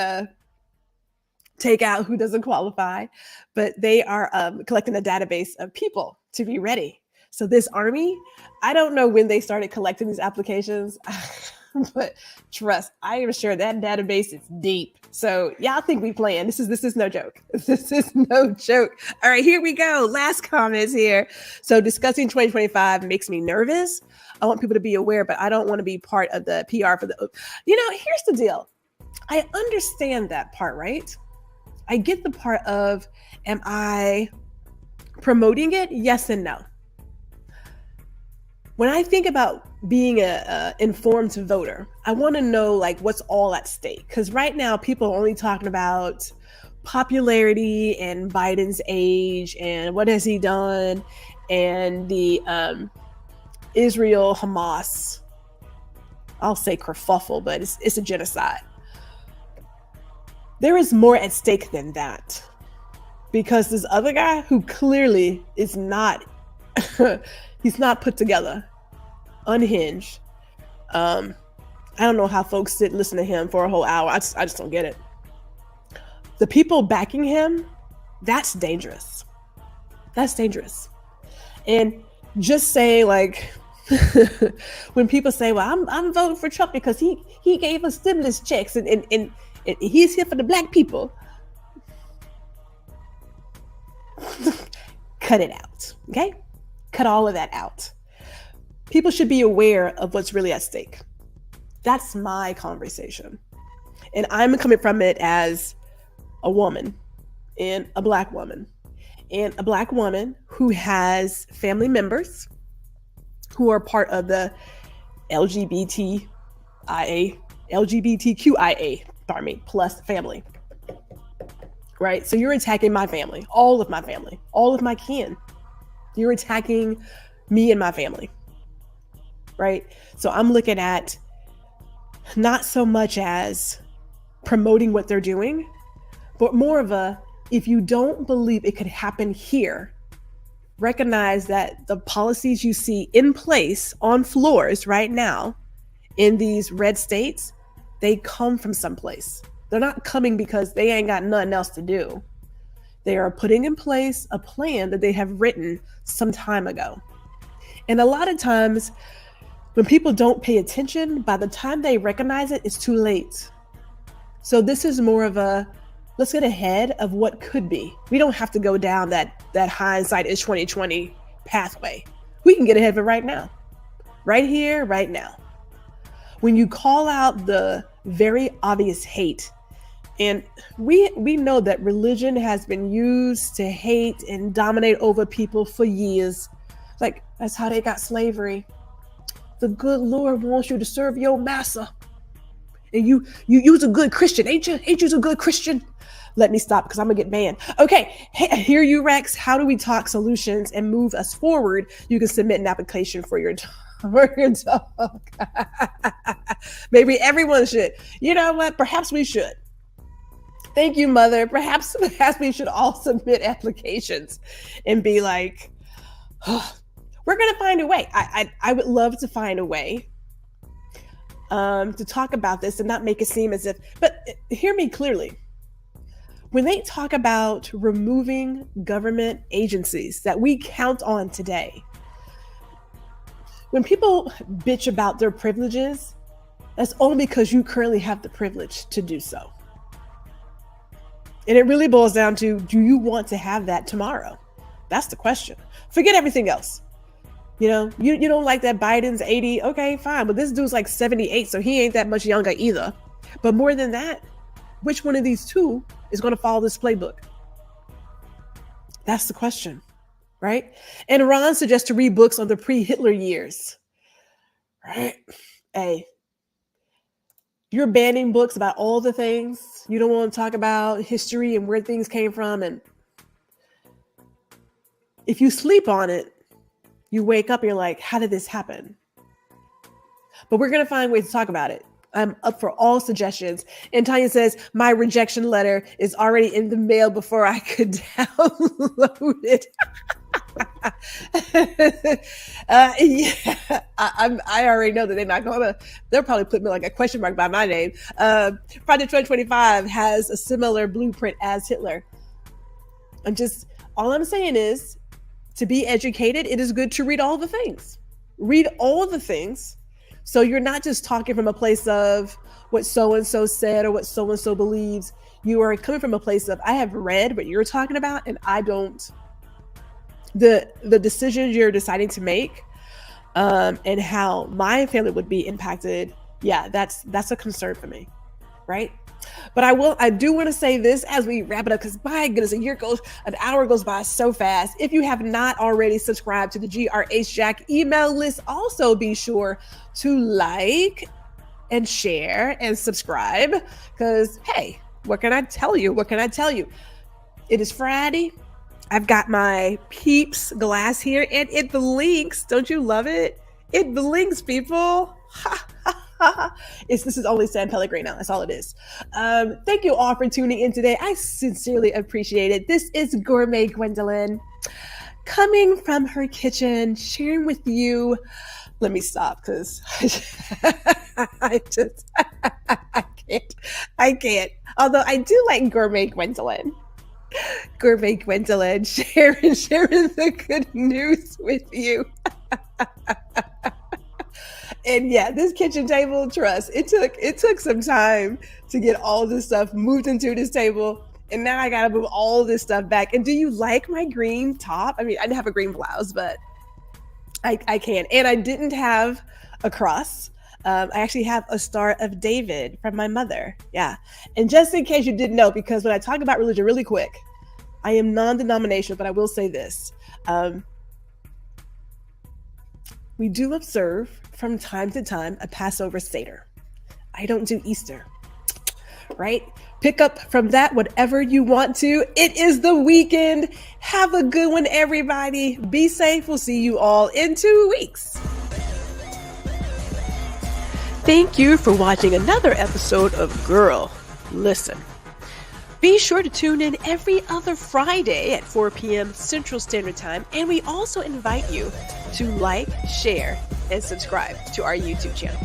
take out who doesn't qualify, but they are collecting a database of people to be ready. So this army, I don't know when they started collecting these applications, but trust, I am sure that database is deep. So y'all think we playing. This is no joke. This is no joke. All right, here we go. Last comments here. So discussing 2025 makes me nervous. I want people to be aware, but I don't want to be part of the PR for the, here's the deal. I understand that part, right? I get the part of, am I promoting it? Yes and no. When I think about being a informed voter, I want to know like what's all at stake. Because right now people are only talking about popularity and Biden's age and what has he done and the Israel-Hamas, I'll say kerfuffle, but it's a genocide. There is more at stake than that, because this other guy who clearly is not, he's not put together, unhinged. I don't know how folks sit and listen to him for a whole hour. I just don't get it. The people backing him, that's dangerous. That's dangerous. And just say like, when people say, well, I'm voting for Trump because he gave us stimulus checks and he's here for the black people. Cut it out, okay? Cut all of that out. People should be aware of what's really at stake. That's my conversation. And I'm coming from it as a woman and a black woman. And a black woman who has family members who are part of the LGBTQIA, plus family, right? So you're attacking my family, all of my kin. You're attacking me and my family, right? So I'm looking at not so much as promoting what they're doing, but more of a, if you don't believe it could happen here, recognize that the policies you see in place on floors right now in these red states, they come from someplace. They're not coming because they ain't got nothing else to do. They are putting in place a plan that they have written some time ago. And a lot of times when people don't pay attention, by the time they recognize it, it's too late. So this is more of a, let's get ahead of what could be. We don't have to go down that hindsight is 2020 pathway. We can get ahead of it right now. Right here, right now. When you call out the very obvious hate, and we know that religion has been used to hate and dominate over people for years. Like, that's how they got slavery. The good Lord wants you to serve your master. And you's a good Christian, ain't you? Ain't you a good Christian? Let me stop because I'm gonna get banned. Okay, here you Rex. How do we talk solutions and move us forward? You can submit an application for your dog. Maybe everyone should. You know what? Perhaps we should. Thank you, Mother. Perhaps we should all submit applications and be like, oh, we're gonna find a way. I would love to find a way to talk about this and not make it seem as if, but hear me clearly. When they talk about removing government agencies that we count on today, when people bitch about their privileges, that's only because you currently have the privilege to do so. And it really boils down to, do you want to have that tomorrow? That's the question. Forget everything else. You know, you don't like that Biden's 80. Okay, fine. But this dude's like 78, so he ain't that much younger either. But more than that, which one of these two is going to follow this playbook? That's the question, right? And Ron suggests to read books on the pre-Hitler years. Right? Hey, you're banning books about all the things you don't want to talk about, history and where things came from. And if you sleep on it, you wake up and you're like, how did this happen? But we're going to find ways to talk about it. I'm up for all suggestions. And Tanya says, my rejection letter is already in the mail before I could download it. Yeah, I already know that they're not going to, they'll probably put me like a question mark by my name. Project 2025 has a similar blueprint as Hitler. All I'm saying is, to be educated, it is good to read all the things. Read all the things. So you're not just talking from a place of what so-and-so said or what so-and-so believes. You are coming from a place of, I have read what you're talking about, and I don't. The decisions you're deciding to make and how my family would be impacted, yeah, that's a concern for me, right? But I do want to say this as we wrap it up, because my goodness, an hour goes by so fast. If you have not already subscribed to the GRH Jack email list, also be sure to like and share and subscribe, because hey, what can I tell you? It is Friday. I've got my Peeps glass here, and it blinks. Don't you love it? It blinks, people. This is only San Pellegrino. That's all it is. Thank you all for tuning in today. I sincerely appreciate it. This is Gourmet Gwendolyn, coming from her kitchen, sharing with you. Let me stop, because I can't. Although I do like Gourmet Gwendolyn. Gourmet Gwendolyn, sharing the good news with you. And yeah, this kitchen table, trust, it took some time to get all this stuff moved into this table. And now I gotta move all this stuff back. And do you like my green top? I mean, I didn't have a green blouse, but I can. And I didn't have a cross. I actually have a Star of David from my mother. Yeah. And just in case you didn't know, because when I talk about religion really quick, I am non-denominational, but I will say this. We do observe from time to time a Passover Seder. I don't do Easter, right? Pick up from that whatever you want to. It is the weekend. Have a good one, everybody. Be safe. We'll see you all in 2 weeks. Thank you for watching another episode of Girl, Listen. Be sure to tune in every other Friday at 4 p.m. Central Standard Time, and we also invite you to like, share, and subscribe to our YouTube channel.